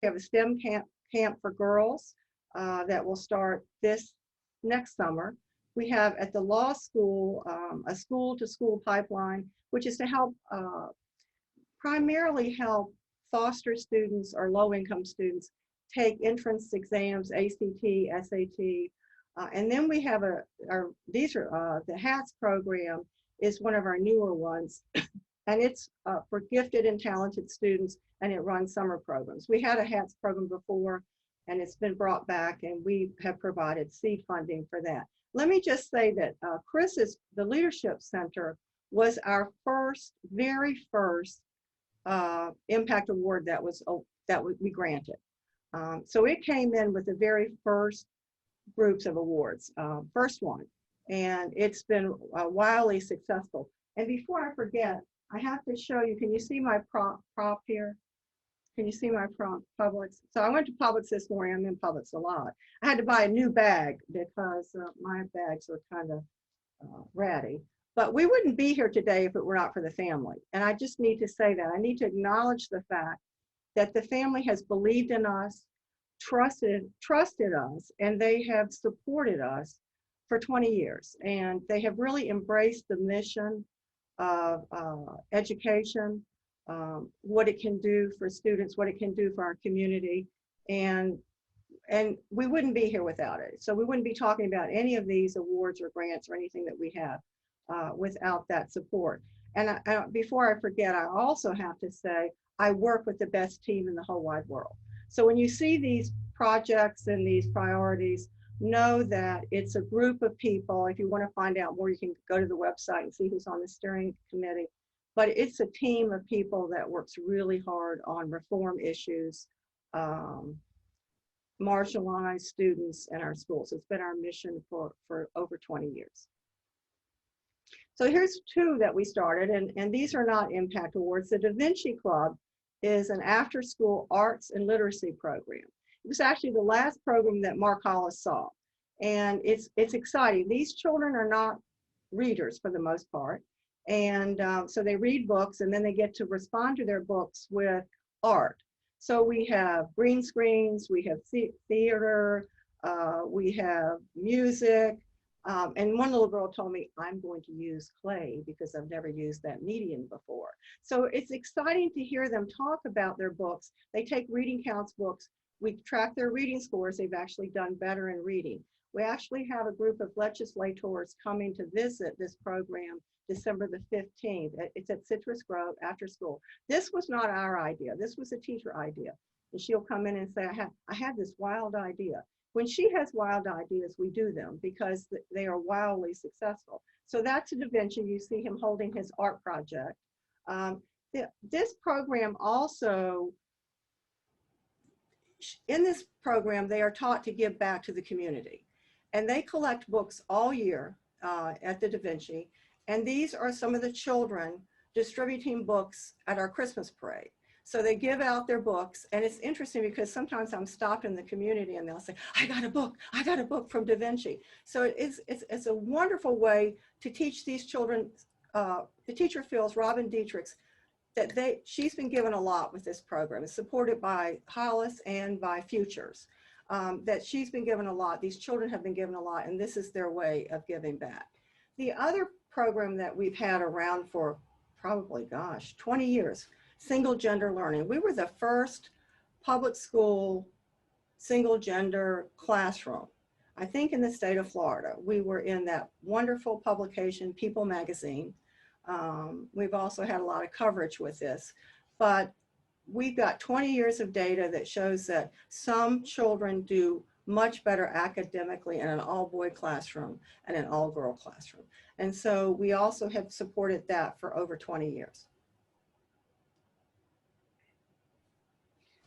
have a STEM camp for girls that will start this next summer. We have at the law school a school-to-school pipeline, which is to help primarily help foster students or low-income students take entrance exams, ACT, SAT, and then we have the HATS program is one of our newer ones, and it's for gifted and talented students, and it runs summer programs. We had a HATS program before, and it's been brought back, and we have provided seed funding for that. Let me just say that the Leadership Center was our very first impact award that we granted. So it came in with the very first groups of awards, first one, and it's been wildly successful. And before I forget, I have to show you, can you see my prop here? Can you see my Publix? So I went to Publix this morning. I'm in Publix a lot. I had to buy a new bag because my bags are kind of ratty. But we wouldn't be here today if it were not for the family. And I just need to say that. I need to acknowledge the fact that the family has believed in us, trusted us, and they have supported us for 20 years. And they have really embraced the mission of education, what it can do for students, what it can do for our community. And we wouldn't be here without it. So we wouldn't be talking about any of these awards or grants or anything that we have without that support. And before I forget, I also have to say, I work with the best team in the whole wide world. So when you see these projects and these priorities, know that it's a group of people. If you want to find out more, you can go to the website and see who's on the steering committee. But it's a team of people that works really hard on reform issues, marginalized students in our schools. It's been our mission for over 20 years. So here's two that we started, and these are not impact awards. The Da Vinci Club is an after-school arts and literacy program. It was actually the last program that Mark Hollis saw, and it's exciting. These children are not readers for the most part, and so they read books, and then they get to respond to their books with art. So we have green screens, we have theater, we have music, and one little girl told me, I'm going to use clay because I've never used that medium before. So it's exciting to hear them talk about their books. They take reading counts books. We track their reading scores. They've actually done better in reading. We actually have a group of legislators coming to visit this program December the 15th. It's at Citrus Grove after school. This was not our idea. This was a teacher idea. And she'll come in and say, I had this wild idea. When she has wild ideas, we do them because they are wildly successful. So that's a Da Vinci. You see him holding his art project. This program also, in this program, they are taught to give back to the community. And they collect books all year at the Da Vinci. And these are some of the children distributing books at our Christmas parade. So they give out their books, and it's interesting because sometimes I'm stopped in the community and they'll say, I got a book from Da Vinci. So it's a wonderful way to teach these children. The teacher feels, Robin Dietrichs, that she's been given a lot with this program. It's supported by Hollis and by Futures, that she's been given a lot. These children have been given a lot, and this is their way of giving back. The other program that we've had around for probably, 20 years, single gender learning. We were the first public school single gender classroom, I think, in the state of Florida. We were in that wonderful publication, People magazine. We've also had a lot of coverage with this, but we've got 20 years of data that shows that some children do much better academically in an all-boy classroom and an all-girl classroom. And so we also have supported that for over 20 years.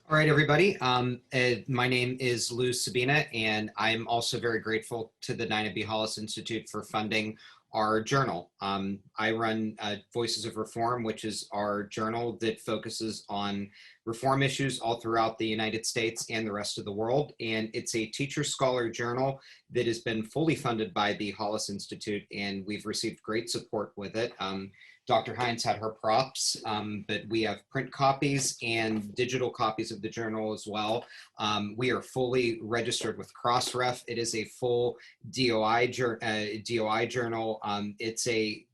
All right, everybody. My name is Lou Sabina, and I'm also very grateful to the Nina B. Hollis Institute for funding our journal. I run Voices of Reform, which is our journal that focuses on reform issues all throughout the United States and the rest of the world. And it's a teacher scholar journal that has been fully funded by the Hollis Institute, and we've received great support with it. Dr. Hines had her props, but we have print copies and digital copies of the journal as well. We are fully registered with Crossref. It is a full DOI journal. It's a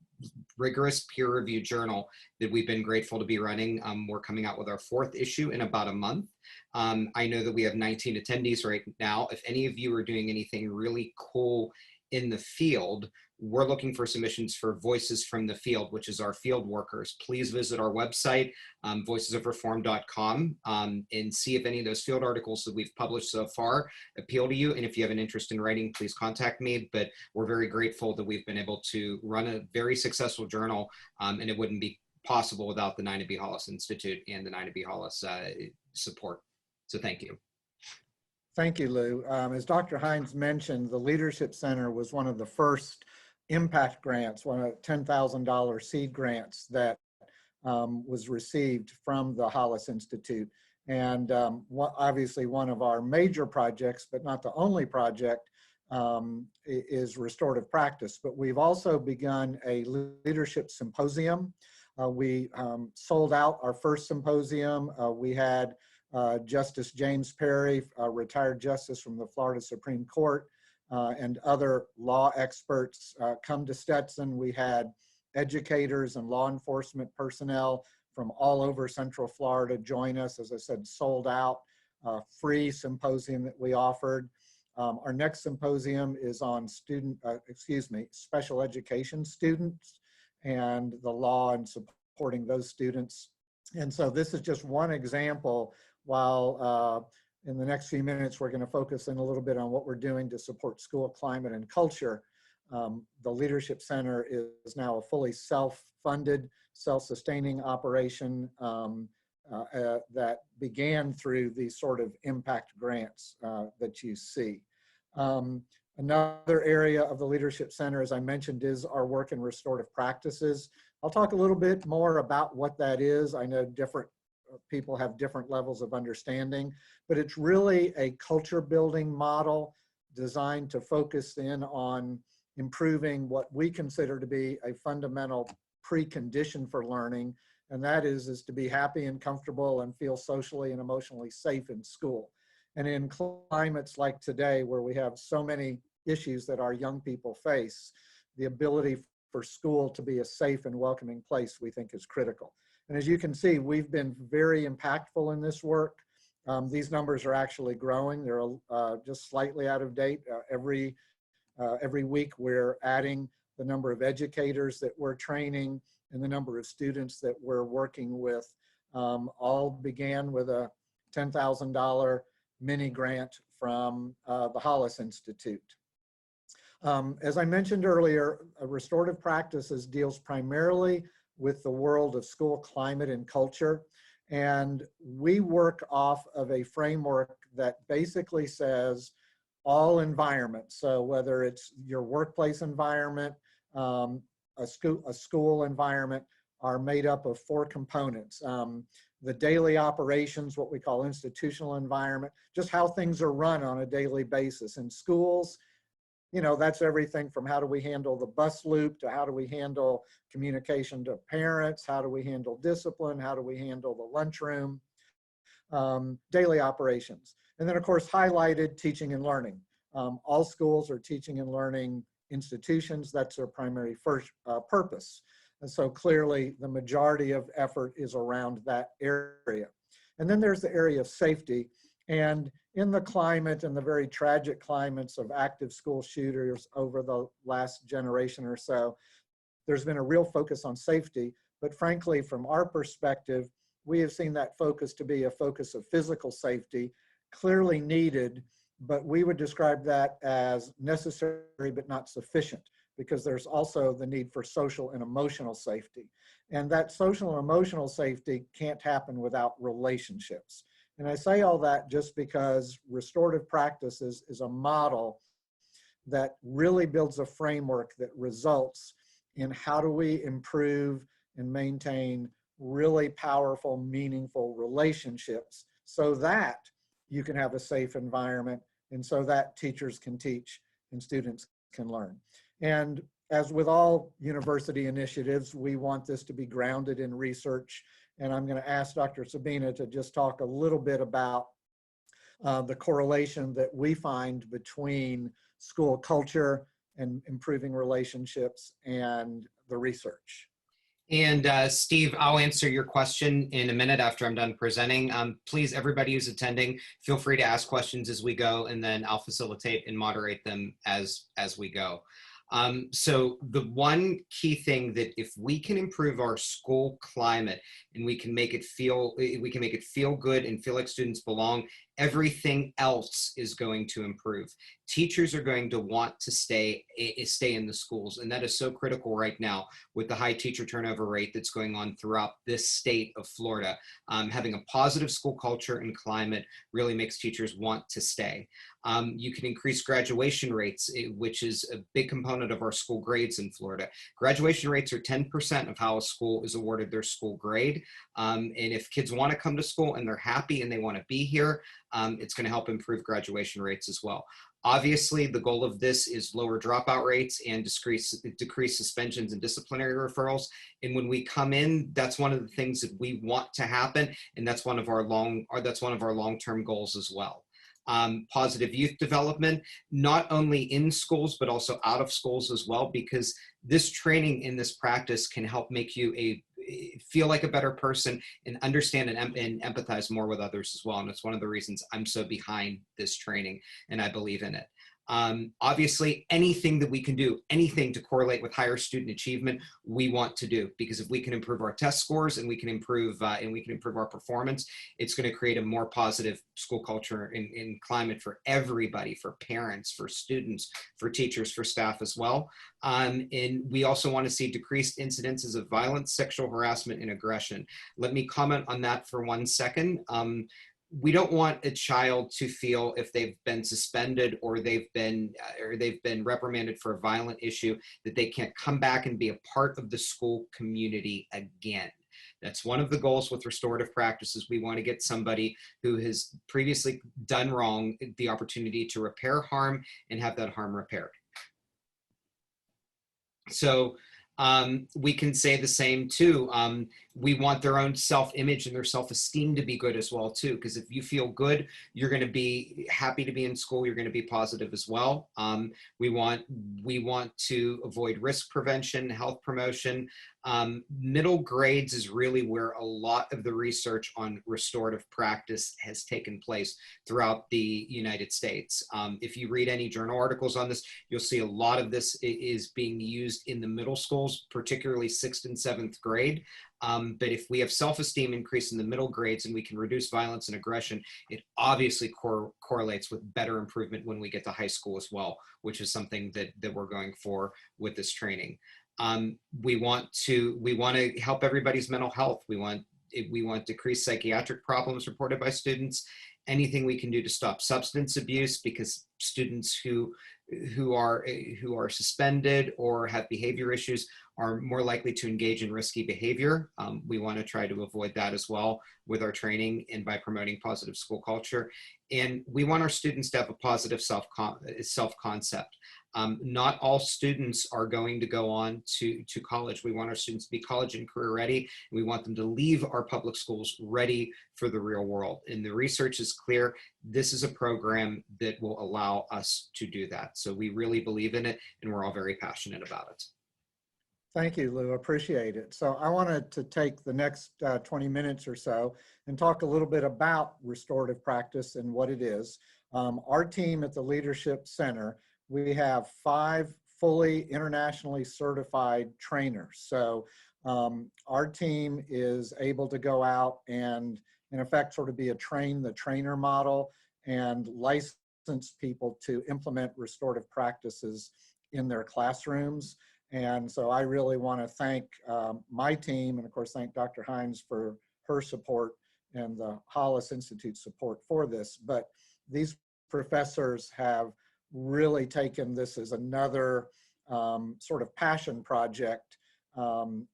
rigorous peer-reviewed journal that we've been grateful to be running. We're coming out with our 4th issue in about a month. I know that we have 19 attendees right now. If any of you are doing anything really cool in the field, we're looking for submissions for Voices from the Field, which is our field workers. Please visit our website, voicesofreform.com, and see if any of those field articles that we've published so far appeal to you. And if you have an interest in writing, please contact me. But we're very grateful that we've been able to run a very successful journal, and it wouldn't be possible without the Nina B. Hollis Institute and the Nina B. Hollis support. So thank you. Thank you, Lou. As Dr. Hines mentioned, the Leadership Center was one of the first impact grants, one of $10,000 seed grants that was received from the Hollis Institute. And obviously one of our major projects, but not the only project, is Restorative Practice. But we've also begun a leadership symposium. We sold out our first symposium. We had Justice James Perry, a retired justice from the Florida Supreme Court, and other law experts come to Stetson. We had educators and law enforcement personnel from all over Central Florida join us. As I said, sold out, free symposium that we offered. Our next symposium is on special education students and the law and supporting those students. And so this is just one example. While in the next few minutes, we're going to focus in a little bit on what we're doing to support school climate and culture. The Leadership Center is now a fully self-funded, self-sustaining operation that began through these sort of impact grants that you see. Another area of the Leadership Center, as I mentioned, is our work in restorative practices. I'll talk a little bit more about what that is. I know different people have different levels of understanding, but it's really a culture building model designed to focus in on improving what we consider to be a fundamental precondition for learning, and that is to be happy and comfortable and feel socially and emotionally safe in school. And in climates like today, where we have so many issues that our young people face, the ability for school to be a safe and welcoming place, we think, is critical. And as you can see, we've been very impactful in this work. These numbers are actually growing. They're just slightly out of date. Every week we're adding the number of educators that we're training and the number of students that we're working with. All began with a $10,000 mini grant from the Hollis Institute. As I mentioned earlier, Restorative Practices deals primarily with the world of school climate and culture. And we work off of a framework that basically says all environments. So whether it's your workplace environment, a school environment, are made up of 4 components. The daily operations, what we call institutional environment, just how things are run on a daily basis. In schools, you know, that's everything from how do we handle the bus loop to how do we handle communication to parents, how do we handle discipline, how do we handle the lunchroom, daily operations. And then of course, highlighted teaching and learning. All schools are teaching and learning institutions. That's their primary purpose. And so clearly the majority of effort is around that area. And then there's the area of safety. And in the climate and the very tragic climates of active school shooters over the last generation or so, there's been a real focus on safety. But frankly, from our perspective, we have seen that focus to be a focus of physical safety, clearly needed, but we would describe that as necessary but not sufficient, because there's also the need for social and emotional safety. And that social and emotional safety can't happen without relationships. And I say all that just because restorative practices is a model that really builds a framework that results in how do we improve and maintain really powerful, meaningful relationships so that you can have a safe environment and so that teachers can teach and students can learn. And as with all university initiatives, we want this to be grounded in research. And I'm going to ask Dr. Sabina to just talk a little bit about the correlation that we find between school culture and improving relationships and the research. And Steve, I'll answer your question in a minute after I'm done presenting. Please, everybody who's attending, feel free to ask questions as we go, and then I'll facilitate and moderate them as we go. So the one key thing that if we can improve our school climate and we can make it feel good and feel like students belong, everything else is going to improve. Teachers are going to want to stay in the schools, and that is so critical right now with the high teacher turnover rate that's going on throughout this state of Florida. Having a positive school culture and climate really makes teachers want to stay. You can increase graduation rates, which is a big component of our school grades in Florida. Graduation rates are 10% of how a school is awarded their school grade. And if kids want to come to school and they're happy and they want to be here, it's going to help improve graduation rates as well. Obviously, the goal of this is lower dropout rates and decrease suspensions and disciplinary referrals. And when we come in, that's one of the things that we want to happen, and that's one of our long-term goals as well. Positive youth development, not only in schools, but also out of schools as well, because this training in this practice can help make you feel like a better person and understand and empathize more with others as well. And it's one of the reasons I'm so behind this training and I believe in it. Obviously, anything that we can do, anything to correlate with higher student achievement, we want to do, because if we can improve our test scores and we can improve our performance, it's going to create a more positive school culture and climate for everybody, for parents, for students, for teachers, for staff as well. And we also want to see decreased incidences of violence, sexual harassment, and aggression. Let me comment on that for 1 second. We don't want a child to feel, if they've been suspended or they've been reprimanded for a violent issue, that they can't come back and be a part of the school community again. That's one of the goals with restorative practices. We want to get somebody who has previously done wrong the opportunity to repair harm and have that harm repaired. So we can say the same too. We want their own self-image and their self-esteem to be good as well too, because if you feel good, you're going to be happy to be in school. You're going to be positive as well. We want to avoid risk prevention, health promotion. Middle grades is really where a lot of the research on restorative practice has taken place throughout the United States. If you read any journal articles on this, you'll see a lot of this is being used in the middle schools, particularly 6th and 7th grade. But if we have self-esteem increase in the middle grades and we can reduce violence and aggression, it obviously correlates with better improvement when we get to high school as well, which is something that we're going for with this training. We want to help everybody's mental health. We want decreased psychiatric problems reported by students. Anything we can do to stop substance abuse, because students who are suspended or have behavior issues are more likely to engage in risky behavior. We want to try to avoid that as well with our training and by promoting positive school culture. And we want our students to have a positive self-concept. Not all students are going to go on to college. We want our students to be college and career ready. And we want them to leave our public schools ready for the real world. And the research is clear. This is a program that will allow us to do that. So we really believe in it, and we're all very passionate about it. Thank you, Lou. Appreciate it. So I wanted to take the next 20 minutes or so and talk a little bit about restorative practice and what it is. Our team at the Leadership Center, we have 5 fully internationally certified trainers. So our team is able to go out and, in effect, sort of be a train the trainer model and license people to implement restorative practices in their classrooms. And so I really want to thank my team, and of course thank Dr. Hines for her support and the Hollis Institute support for this. But these professors have really taken this as another sort of passion project. And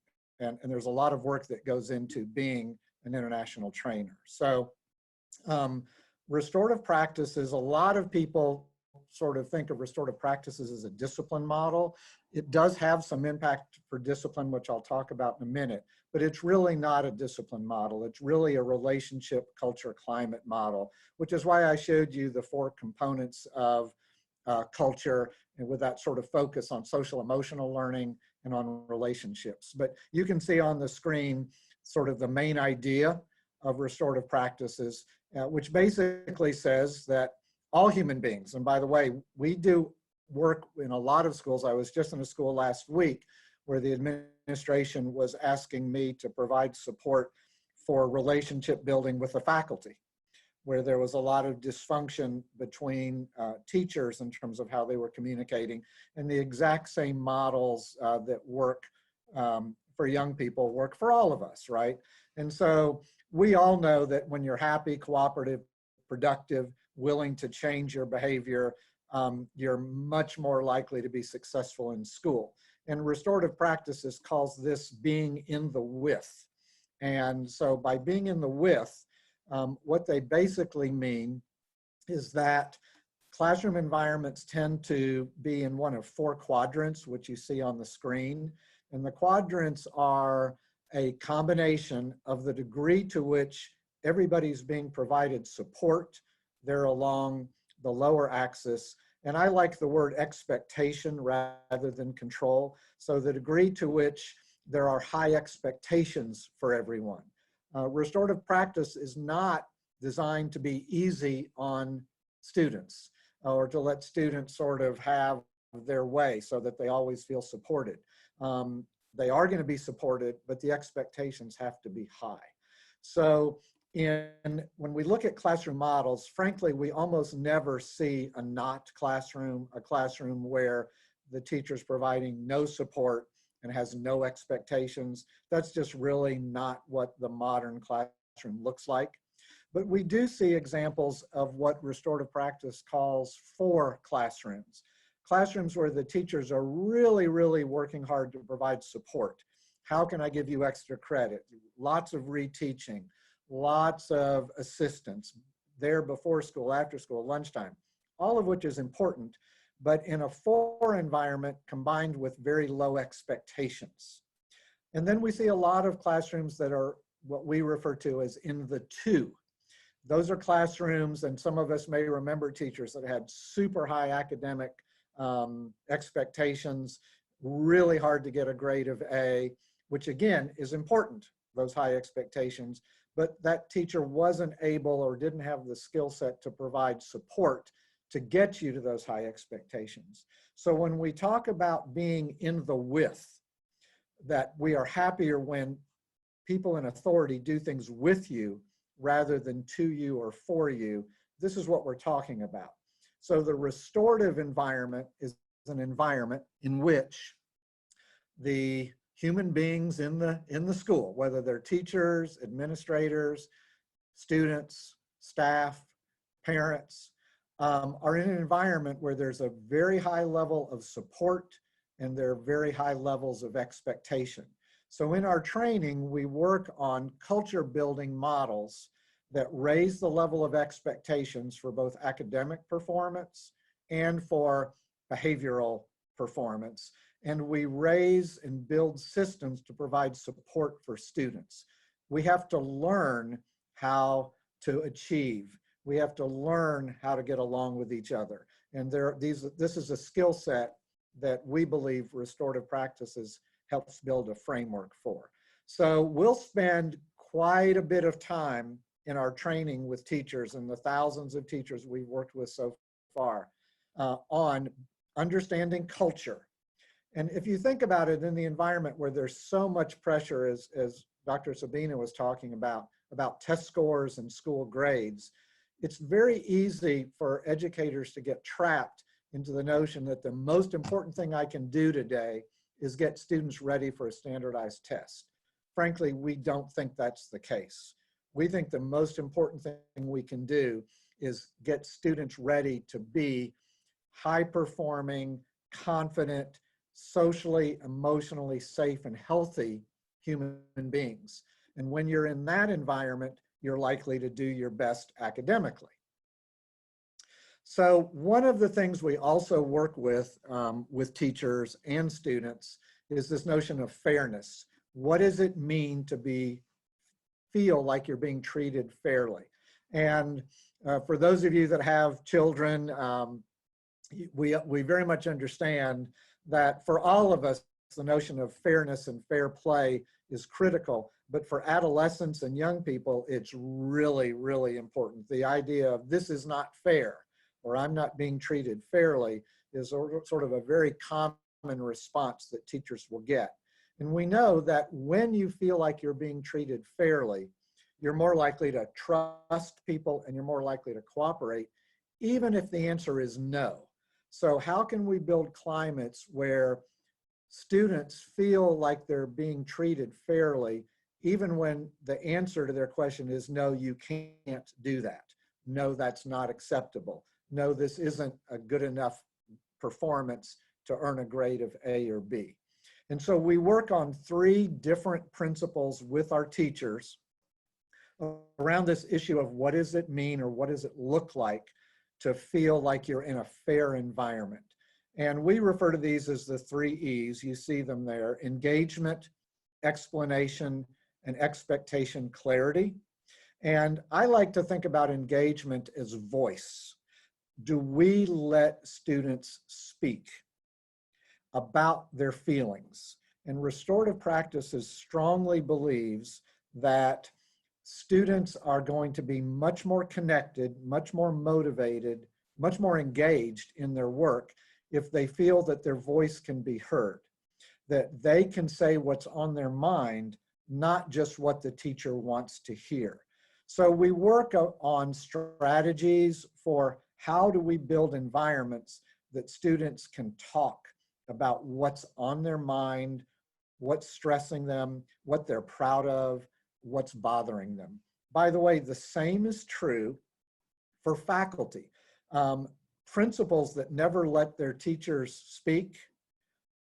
there's a lot of work that goes into being an international trainer. So restorative practices, a lot of people sort of think of restorative practices as a discipline model. It does have some impact for discipline, which I'll talk about in a minute, but it's really not a discipline model. It's really a relationship, culture, climate model, which is why I showed you the 4 components of culture, and with that sort of focus on social emotional learning and on relationships. But you can see on the screen sort of the main idea of restorative practices, which basically says that all human beings, and by the way, we do work in a lot of schools. I was just in a school last week where the administration was asking me to provide support for relationship building with the faculty, where there was a lot of dysfunction between teachers in terms of how they were communicating, and the exact same models that work for young people work for all of us, right? And so we all know that when you're happy, cooperative, productive, willing to change your behavior, you're much more likely to be successful in school. And restorative practices calls this being in the with. And so by being in the with, what they basically mean is that classroom environments tend to be in one of 4 quadrants, which you see on the screen. And the quadrants are a combination of the degree to which everybody's being provided support. They're along the lower axis. And I like the word expectation rather than control. So the degree to which there are high expectations for everyone. Restorative practice is not designed to be easy on students or to let students sort of have their way so that they always feel supported. They are going to be supported, but the expectations have to be high. So when we look at classroom models, frankly, we almost never see a not classroom, a classroom where the teacher's providing no support and has no expectations. That's just really not what the modern classroom looks like. But we do see examples of what restorative practice calls 4 classrooms. Classrooms where the teachers are really, really working hard to provide support. How can I give you extra credit? Lots of reteaching, lots of assistance there before school, after school, lunchtime, all of which is important, but in a 4 environment combined with very low expectations. And then we see a lot of classrooms that are what we refer to as in the 2. Those are classrooms, and some of us may remember teachers that had super high academic expectations, really hard to get a grade of A, which again is important, those high expectations, but that teacher wasn't able or didn't have the skill set to provide support to get you to those high expectations. So when we talk about being in the with, that we are happier when people in authority do things with you rather than to you or for you, this is what we're talking about. So the restorative environment is an environment in which the human beings in the school, whether they're teachers, administrators, students, staff, parents, are in an environment where there's a very high level of support and there are very high levels of expectation. So in our training, we work on culture building models that raise the level of expectations for both academic performance and for behavioral performance. And we raise and build systems to provide support for students. We have to learn how to achieve. We have to learn how to get along with each other. And this is a skill set that we believe restorative practices helps build a framework for. So we'll spend quite a bit of time in our training with teachers and the thousands of teachers we've worked with so far on understanding culture. And if you think about it in the environment where there's so much pressure, as Dr. Sabina was talking about test scores and school grades, it's very easy for educators to get trapped into the notion that the most important thing I can do today is get students ready for a standardized test. Frankly, we don't think that's the case. We think the most important thing we can do is get students ready to be high-performing, confident, socially, emotionally safe and healthy human beings. And when you're in that environment, you're likely to do your best academically. So one of the things we also work with teachers and students is this notion of fairness. What does it mean to feel like you're being treated fairly? And for those of you that have children, we very much understand that for all of us, the notion of fairness and fair play is critical. But for adolescents and young people, it's really, really important. The idea of this is not fair, or I'm not being treated fairly, is sort of a very common response that teachers will get. And we know that when you feel like you're being treated fairly, you're more likely to trust people and you're more likely to cooperate, even if the answer is no. So how can we build climates where students feel like they're being treated fairly, even when the answer to their question is, no, you can't do that. No, that's not acceptable. No, this isn't a good enough performance to earn a grade of A or B. And so we work on 3 different principles with our teachers around this issue of what does it mean or what does it look like to feel like you're in a fair environment. And we refer to these as the 3 E's. You see them there: engagement, explanation, and expectation clarity. And I like to think about engagement as voice. Do we let students speak about their feelings? And Restorative Practices strongly believes that students are going to be much more connected, much more motivated, much more engaged in their work if they feel that their voice can be heard, that they can say what's on their mind, not just what the teacher wants to hear. So we work on strategies for how do we build environments that students can talk about what's on their mind, what's stressing them, what they're proud of, what's bothering them. By the way, the same is true for faculty. Principals that never let their teachers speak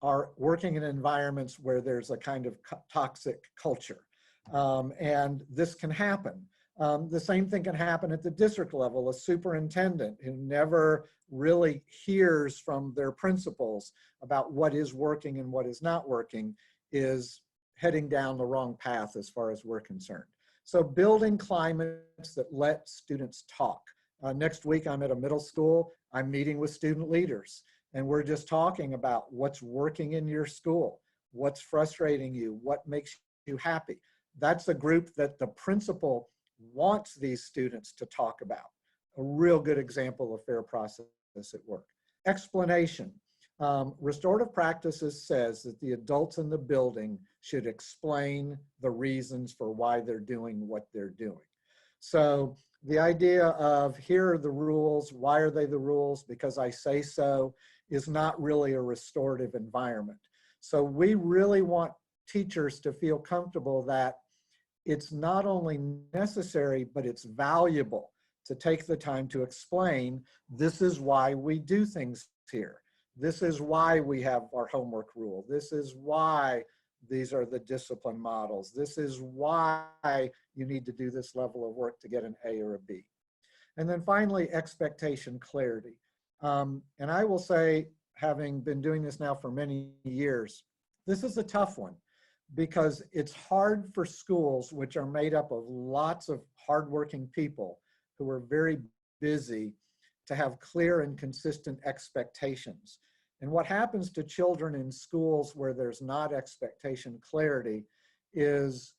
are working in environments where there's a kind of toxic culture. And this can happen. The same thing can happen at the district level. A superintendent who never really hears from their principals about what is working and what is not working is heading down the wrong path as far as we're concerned. So building climates that let students talk. Next week, I'm at a middle school. I'm meeting with student leaders, and we're just talking about what's working in your school, what's frustrating you, what makes you happy. That's a group that the principal wants these students to talk about. A real good example of fair process at work. Explanation. Restorative Practices says that the adults in the building should explain the reasons for why they're doing what they're doing. So the idea of here are the rules, why are they the rules? Because I say so, is not really a restorative environment. So we really want teachers to feel comfortable that it's not only necessary, but it's valuable to take the time to explain, this is why we do things here. This is why we have our homework rule. This is why these are the discipline models. This is why you need to do this level of work to get an A or a B. And then finally, expectation clarity. And I will say, having been doing this now for many years, this is a tough one because it's hard for schools, which are made up of lots of hardworking people who are very busy, to have clear and consistent expectations. And what happens to children in schools where there's not expectation clarity is,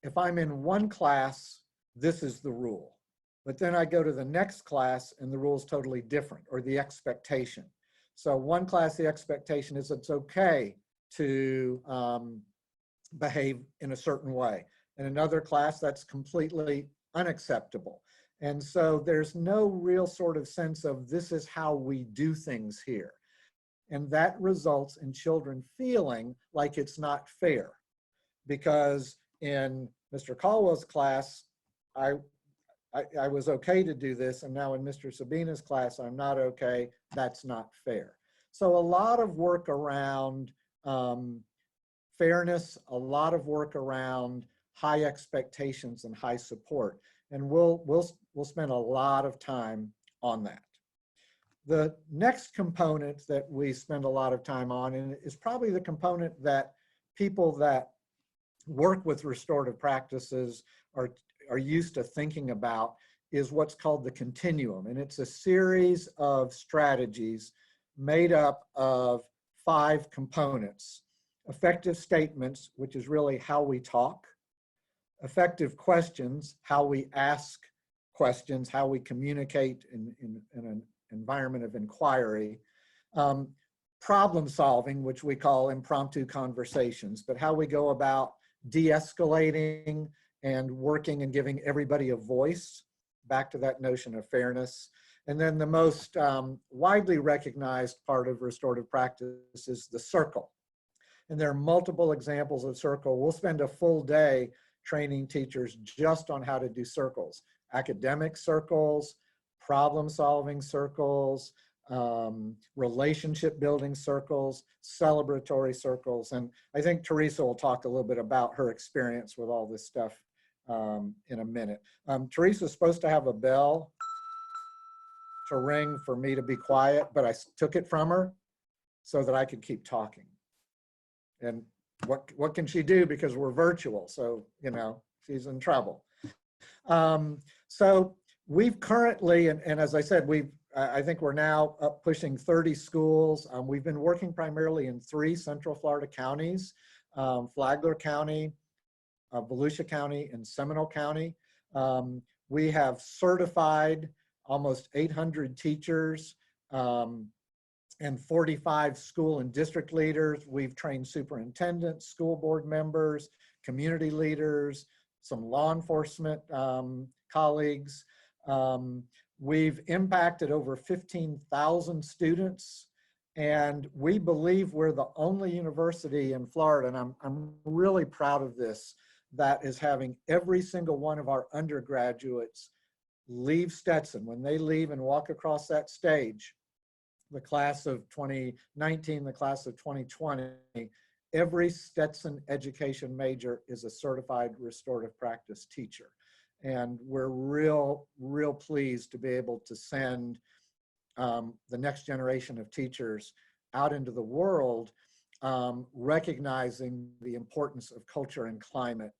if I'm in one class, this is the rule. But then I go to the next class and the rule is totally different, or the expectation. So one class, the expectation is it's okay to behave in a certain way. In another class, that's completely unacceptable. And so there's no real sort of sense of this is how we do things here. And that results in children feeling like it's not fair. Because in Mr. Caldwell's class, I was okay to do this, and now in Mr. Sabina's class, I'm not okay. That's not fair. So a lot of work around fairness, a lot of work around high expectations and high support. And we'll spend a lot of time on that. The next component that we spend a lot of time on, and is probably the component that people that work with restorative practices are used to thinking about, is what's called the continuum. And it's a series of strategies made up of 5 components. Effective statements, which is really how we talk. Effective questions, how we ask questions, how we communicate in an environment of inquiry. Problem solving, which we call impromptu conversations, but how we go about de-escalating and working and giving everybody a voice, back to that notion of fairness. And then the most widely recognized part of restorative practice is the circle. And there are multiple examples of circle. We'll spend a full day training teachers just on how to do circles. Academic circles, problem-solving circles, relationship building circles, celebratory circles. And I think Teresa will talk a little bit about her experience with all this stuff in a minute. Teresa's supposed to have a bell to ring for me to be quiet, but I took it from her so that I could keep talking. And what can she do, because we're virtual? So, you know, she's in trouble. So we've currently, and as I said, I think we're now up pushing 30 schools. We've been working primarily in 3 Central Florida counties, Flagler County, Volusia County, and Seminole County. We have certified almost 800 teachers and 45 school and district leaders. We've trained superintendents, school board members, community leaders, some law enforcement colleagues. We've impacted over 15,000 students, and we believe we're the only university in Florida, and I'm really proud of this, that is having every single one of our undergraduates leave Stetson. When they leave and walk across that stage, the class of 2019, the class of 2020, every Stetson education major is a certified restorative practice teacher. And we're real pleased to be able to send the next generation of teachers out into the world, recognizing the importance of culture and climate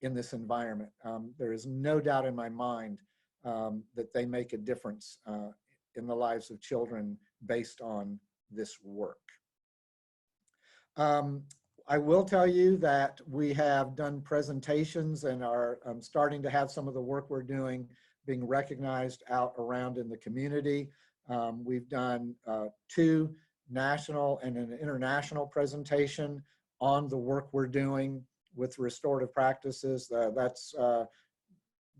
in this environment. There is no doubt in my mind that they make a difference in the lives of children based on this work. I will tell you that we have done presentations and are starting to have some of the work we're doing being recognized out around in the community. We've done 2 national and an international presentation on the work we're doing with restorative practices. That's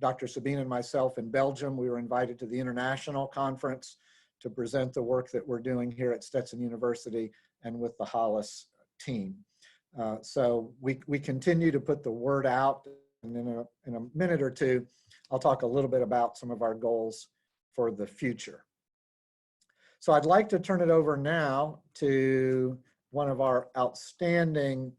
Dr. Sabine and myself in Belgium. We were invited to the international conference to present the work that we're doing here at Stetson University and with the Hollis team. So we continue to put the word out, and in a minute or two, I'll talk a little bit about some of our goals for the future. So I'd like to turn it over now to one of our outstanding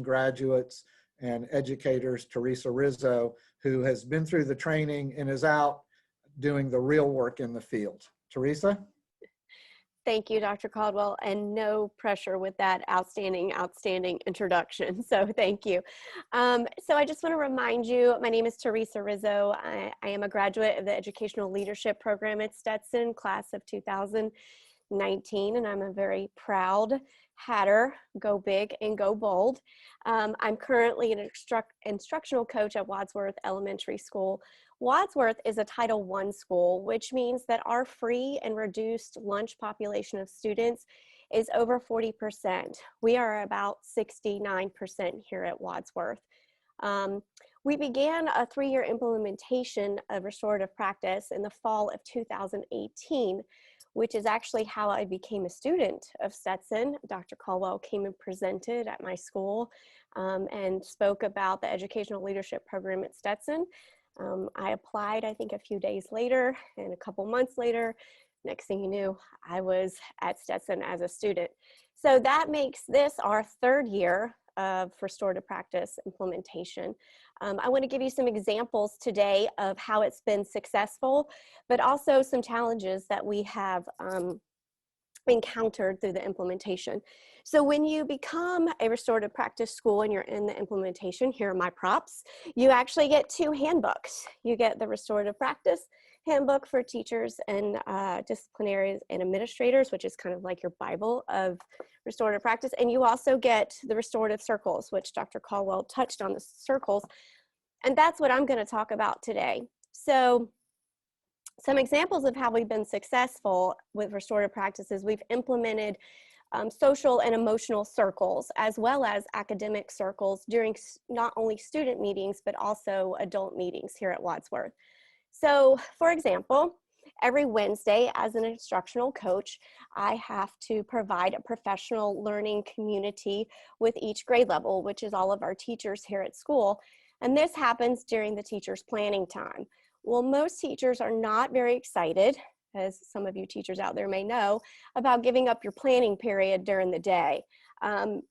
graduates and educators, Teresa Rizzo, who has been through the training and is out doing the real work in the field. Teresa? Thank you, Dr. Caldwell, and no pressure with that outstanding introduction. So thank you. So I just want to remind you, my name is Teresa Rizzo. I am a graduate of the Educational Leadership Program at Stetson, class of 2019, and I'm a very proud Hatter, go big and go bold. I'm currently an instructional coach at Wadsworth Elementary School. Wadsworth is a Title I school, which means that our free and reduced lunch population of students is over 40%. We are about 69% here at Wadsworth. We began a 3-year implementation of restorative practice in the fall of 2018, which is actually how I became a student of Stetson. Dr. Caldwell came and presented at my school and spoke about the Educational Leadership Program at Stetson. I applied, I think, a few days later, and a couple months later, next thing you knew, I was at Stetson as a student. So that makes this our 3rd year of restorative practice implementation. I want to give you some examples today of how it's been successful, but also some challenges that we have encountered through the implementation. So when you become a restorative practice school and you're in the implementation, here are my props, you actually get 2 handbooks. You get the Restorative Practice Handbook for teachers and disciplinarians and administrators, which is kind of like your Bible of restorative practice. And you also get the restorative circles, which Dr. Caldwell touched on the circles. And that's what I'm going to talk about today. So some examples of how we've been successful with restorative practices, we've implemented social and emotional circles, as well as academic circles during not only student meetings, but also adult meetings here at Wadsworth. So for example, every Wednesday as an instructional coach, I have to provide a professional learning community with each grade level, which is all of our teachers here at school. And this happens during the teacher's planning time. Well, most teachers are not very excited, as some of you teachers out there may know, about giving up your planning period during the day.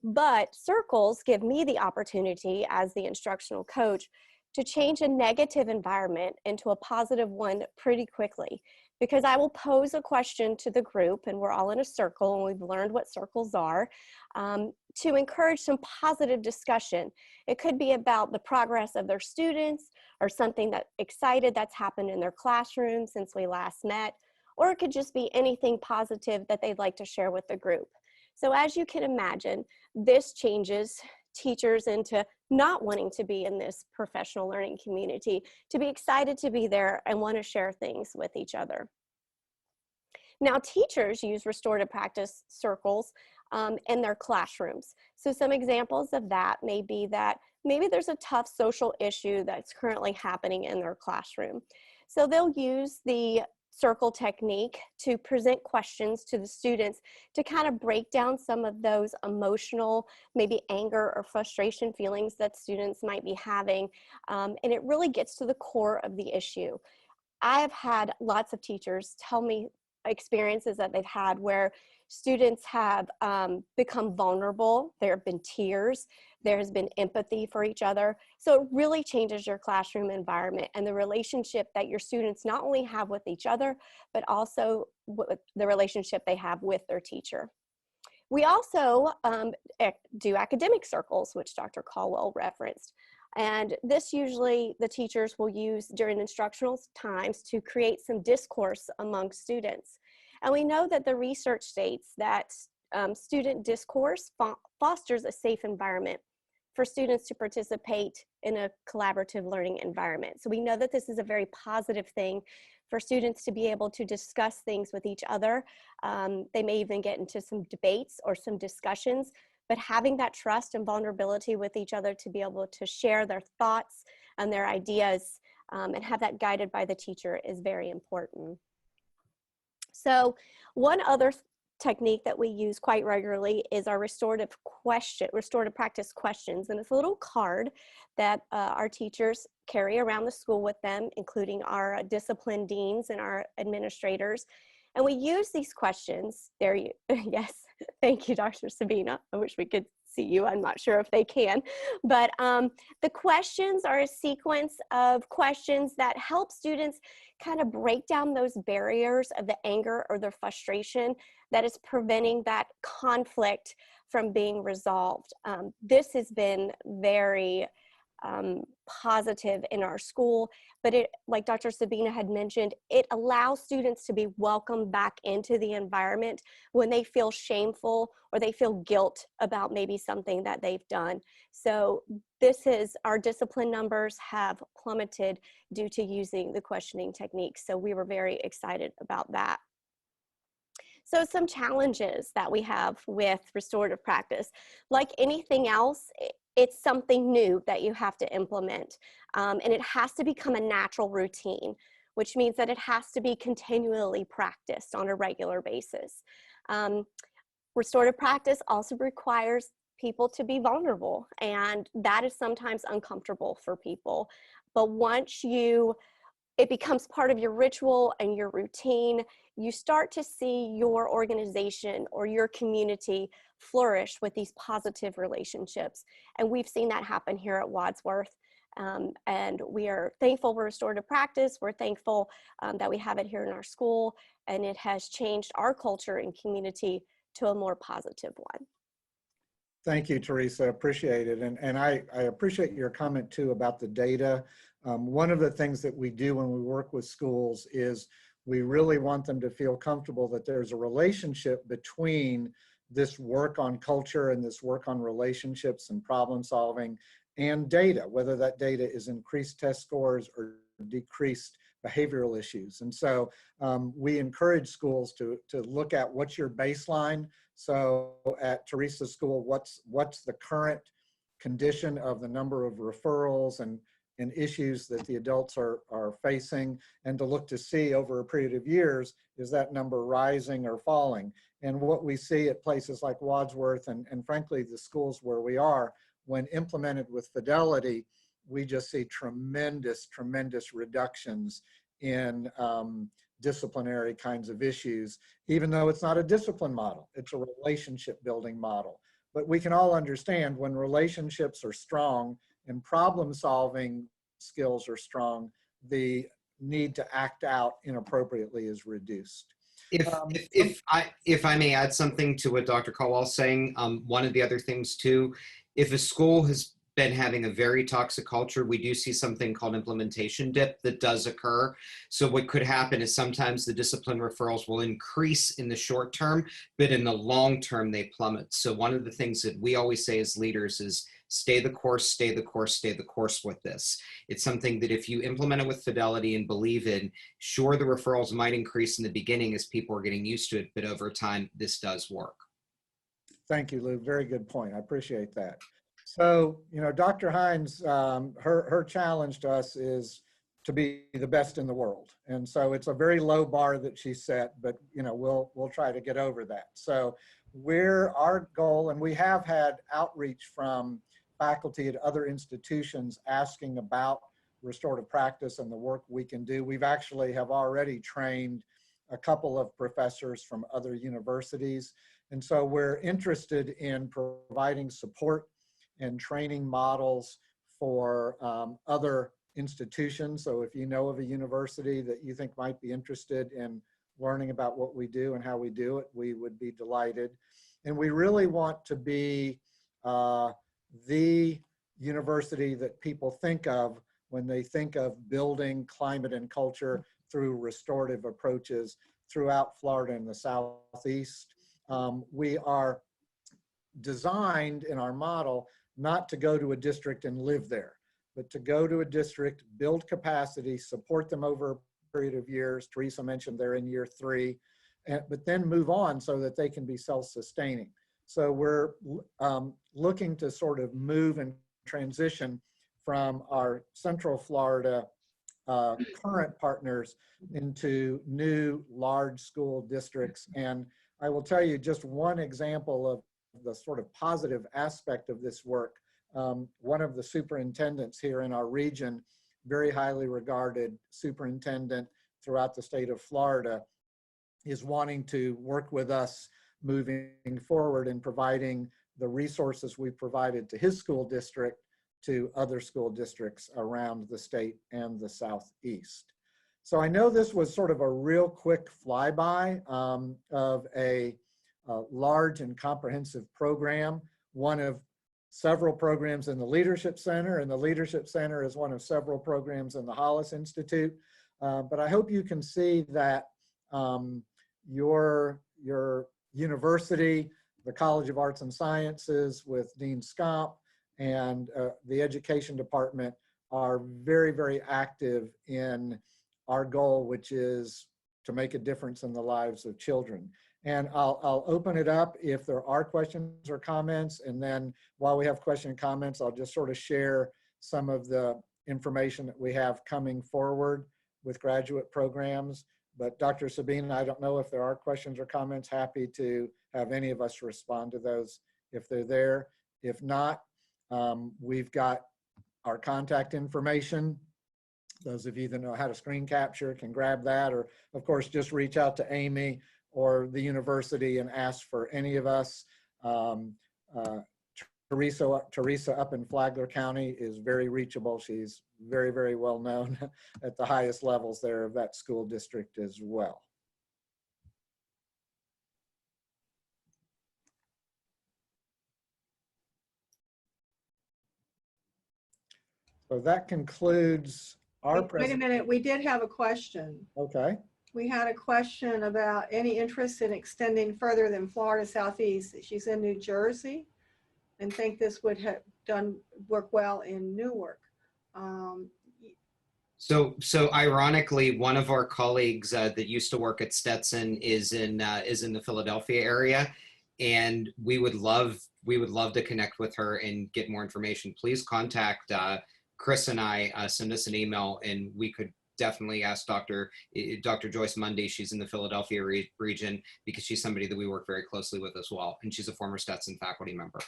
But circles give me the opportunity as the instructional coach to change a negative environment into a positive one pretty quickly, because I will pose a question to the group, and we're all in a circle and we've learned what circles are, to encourage some positive discussion. It could be about the progress of their students or something that excited that's happened in their classroom since we last met, or it could just be anything positive that they'd like to share with the group. So as you can imagine, this changes teachers into not wanting to be in this professional learning community, to be excited to be there and want to share things with each other. Now, teachers use restorative practice circles in their classrooms. So some examples of that may be that maybe there's a tough social issue that's currently happening in their classroom. So they'll use the circle technique to present questions to the students to kind of break down some of those emotional, maybe anger or frustration feelings that students might be having. And it really gets to the core of the issue. I've had lots of teachers tell me experiences that they've had where students have become vulnerable. There have been tears. There has been empathy for each other. So it really changes your classroom environment and the relationship that your students not only have with each other, but also the relationship they have with their teacher. We also do academic circles, which Dr. Caldwell referenced. And this usually the teachers will use during instructional times to create some discourse among students. And we know that the research states that student discourse fosters a safe environment for students to participate in a collaborative learning environment. So we know that this is a very positive thing for students to be able to discuss things with each other. They may even get into some debates or some discussions, but having that trust and vulnerability with each other to be able to share their thoughts and their ideas and have that guided by the teacher is very important. So one other technique that we use quite regularly is our restorative practice questions. And it's a little card that our teachers carry around the school with them, including our discipline deans and our administrators. And we use these questions. There you, yes, thank you, Dr. Sabina. I wish we could see you. I'm not sure if they can. But the questions are a sequence of questions that help students kind of break down those barriers of the anger or the frustration that is preventing that conflict from being resolved. This has been very positive in our school, but it, like Dr. Sabina had mentioned, it allows students to be welcomed back into the environment when they feel shameful or they feel guilt about maybe something that they've done. So this is, our discipline numbers have plummeted due to using the questioning techniques. So we were very excited about that. So some challenges that we have with restorative practice, like anything else, it's something new that you have to implement, and it has to become a natural routine, which means that it has to be continually practiced on a regular basis. Restorative practice also requires people to be vulnerable, and that is sometimes uncomfortable for people. But once it becomes part of your ritual and your routine, you start to see your organization or your community flourish with these positive relationships. And we've seen that happen here at Wadsworth. And we are thankful for restorative practice. We're thankful that we have it here in our school, and it has changed our culture and community to a more positive one. Thank you, Teresa. Appreciate it. And I appreciate your comment too about the data. One of the things that we do when we work with schools is we really want them to feel comfortable that there's a relationship between this work on culture and this work on relationships and problem solving and data, whether that data is increased test scores or decreased behavioral issues. And so we encourage schools to look at what's your baseline. So at Teresa's school, what's the current condition of the number of referrals and issues that the adults are facing, and to look to see over a period of years, is that number rising or falling? And what we see at places like Wadsworth and frankly, the schools where we are, when implemented with fidelity, we just see tremendous, tremendous reductions in disciplinary kinds of issues, even though it's not a discipline model, it's a relationship building model. But we can all understand when relationships are strong and problem solving skills are strong, the need to act out inappropriately is reduced. If I may add something to what Dr. Caldwell's saying, one of the other things too, if a school has been having a very toxic culture, we do see something called implementation dip that does occur. So what could happen is sometimes the discipline referrals will increase in the short term, but in the long term, they plummet. So one of the things that we always say as leaders is stay the course, stay the course, stay the course with this. It's something that if you implement it with fidelity and believe in, sure, the referrals might increase in the beginning as people are getting used to it, but over time, this does work. Thank you, Lou. Very good point. I appreciate that. So, Dr. Hines, her challenge to us is to be the best in the world. And so it's a very low bar that she set, but we'll try to get over that. So our goal, and we have had outreach from faculty at other institutions asking about restorative practice and the work we can do. We've actually have already trained a couple of professors from other universities. And so we're interested in providing support and training models for other institutions. So if you know of a university that you think might be interested in learning about what we do and how we do it, we would be delighted. And we really want to be the university that people think of when they think of building climate and culture through restorative approaches throughout Florida and the Southeast. We are designed in our model not to go to a district and live there, but to go to a district, build capacity, support them over a period of years. Teresa mentioned they're in year 3, but then move on so that they can be self-sustaining. So we're looking to sort of move and transition from our Central Florida current partners into new large school districts. And I will tell you just one example of the sort of positive aspect of this work. One of the superintendents here in our region, very highly regarded superintendent throughout the state of Florida, is wanting to work with us moving forward in providing the resources we provided to his school district to other school districts around the state and the Southeast. So I know this was sort of a real quick flyby of a large and comprehensive program, one of several programs in the Leadership Center, and the Leadership Center is one of several programs in the Hollis Institute. But I hope you can see that your university, the College of Arts and Sciences with Dean Scomp, and the Education Department are very, very active in our goal, which is to make a difference in the lives of children. And I'll open it up if there are questions or comments. And then while we have questions and comments, I'll just sort of share some of the information that we have coming forward with graduate programs. But Dr. Sabina, I don't know if there are questions or comments. Happy to have any of us respond to those if they're there. If not, we've got our contact information. Those of you that know how to screen capture can grab that, or of course, just reach out to Amy or the university and ask for any of us. Teresa up in Flagler County is very reachable. She's very, very well known at the highest levels there of that school district as well. So that concludes our Wait a presentation. minute, we did have a question. Okay. We had a question about any interest in extending further than Florida Southeast. She's in New Jersey and think this would have work well in Newark. So ironically, one of our colleagues that used to work at Stetson is in the Philadelphia area, and we would love to connect with her and get more information. Please contact Chris and I, send us an email, and we could definitely ask Dr. Joyce Mundy. She's in the Philadelphia region because she's somebody that we work very closely with as well, and she's a former Stetson faculty member.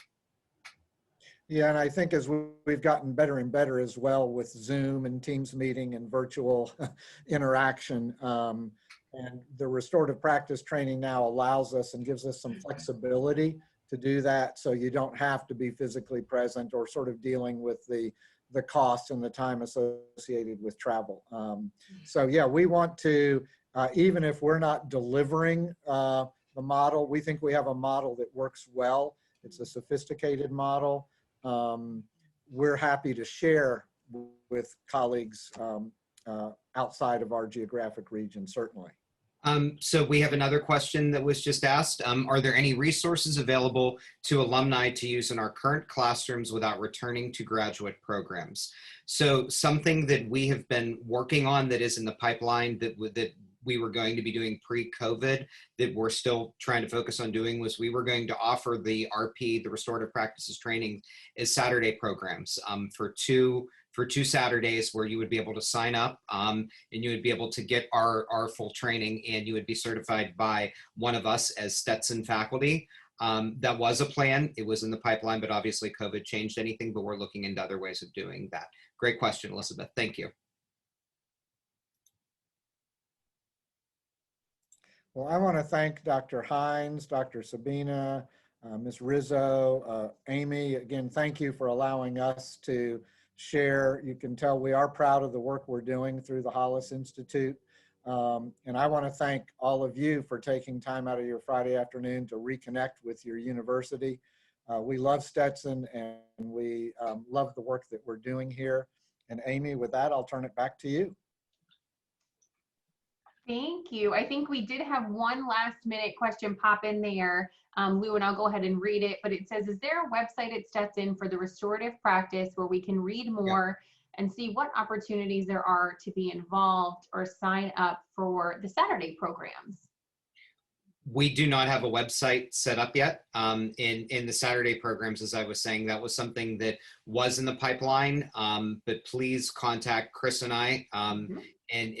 Yeah, and I think as we've gotten better and better as well with Zoom and Teams meeting and virtual interaction, and the restorative practice training now allows us and gives us some flexibility to do that, so you don't have to be physically present or sort of dealing with the cost and the time associated with travel. So yeah, we want to, even if we're not delivering the model, we think we have a model that works well. It's a sophisticated model. We're happy to share with colleagues outside of our geographic region, certainly. So we have another question that was just asked. Are there any resources available to alumni to use in our current classrooms without returning to graduate programs? So something that we have been working on that is in the pipeline that we were going to be doing pre-COVID that we're still trying to focus on doing was we were going to offer the RP, the Restorative Practices training as Saturday programs for two Saturdays where you would be able to sign up and you would be able to get our full training and you would be certified by one of us as Stetson faculty. That was a plan. It was in the pipeline, but obviously COVID changed anything, but we're looking into other ways of doing that. Great question, Elizabeth. Thank you. Well, I want to thank Dr. Hines, Dr. Sabina, Ms. Rizzo, Amy. Again, thank you for allowing us to share. You can tell we are proud of the work we're doing through the Hollis Institute. And I want to thank all of you for taking time out of your Friday afternoon to reconnect with your university. We love Stetson and we love the work that we're doing here. And Amy, with that, I'll turn it back to you. Thank you. I think we did have one last minute question pop in there, Lou, and I'll go ahead and read it, but it says, is there a website at Stetson for the restorative practice where we can read more and see what opportunities there are to be involved or sign up for the Saturday programs? We do not have a website set up yet. In the Saturday programs, as I was saying, that was something that was in the pipeline, but please contact Chris and I. And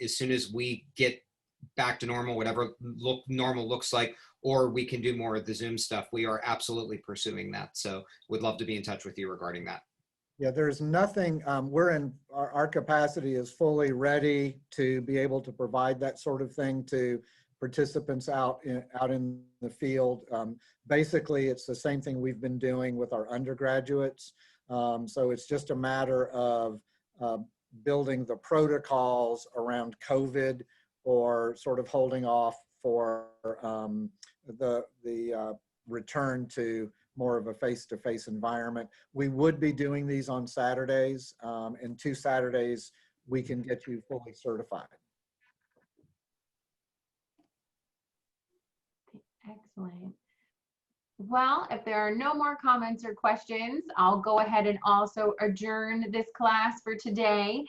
as soon as we get back to normal, whatever normal looks like, or we can do more of the Zoom stuff, we are absolutely pursuing that. So we'd love to be in touch with you regarding that. Yeah, there's nothing, our capacity is fully ready to be able to provide that sort of thing to participants out in the field. Basically, it's the same thing we've been doing with our undergraduates. So it's just a matter of building the protocols around COVID or sort of holding off for the return to more of a face-to-face environment. We would be doing these on Saturdays, and 2 Saturdays we can get you fully certified. Excellent. Well, if there are no more comments or questions, I'll go ahead and also adjourn this class for today,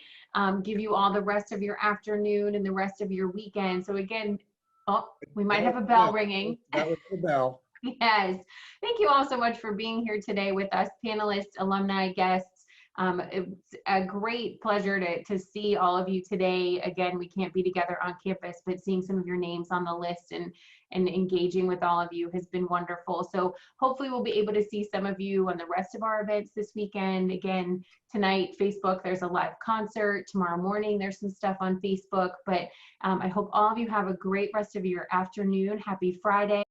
give you all the rest of your afternoon and the rest of your weekend. So again, oh, we might have a bell ringing. That was the bell. Yes. Thank you all so much for being here today with us, panelists, alumni, guests. It's a great pleasure to see all of you today. Again, we can't be together on campus, but seeing some of your names on the list and engaging with all of you has been wonderful. So hopefully we'll be able to see some of you on the rest of our events this weekend. Again, tonight, Facebook, there's a live concert. Tomorrow morning, there's some stuff on Facebook. But I hope all of you have a great rest of your afternoon. Happy Friday.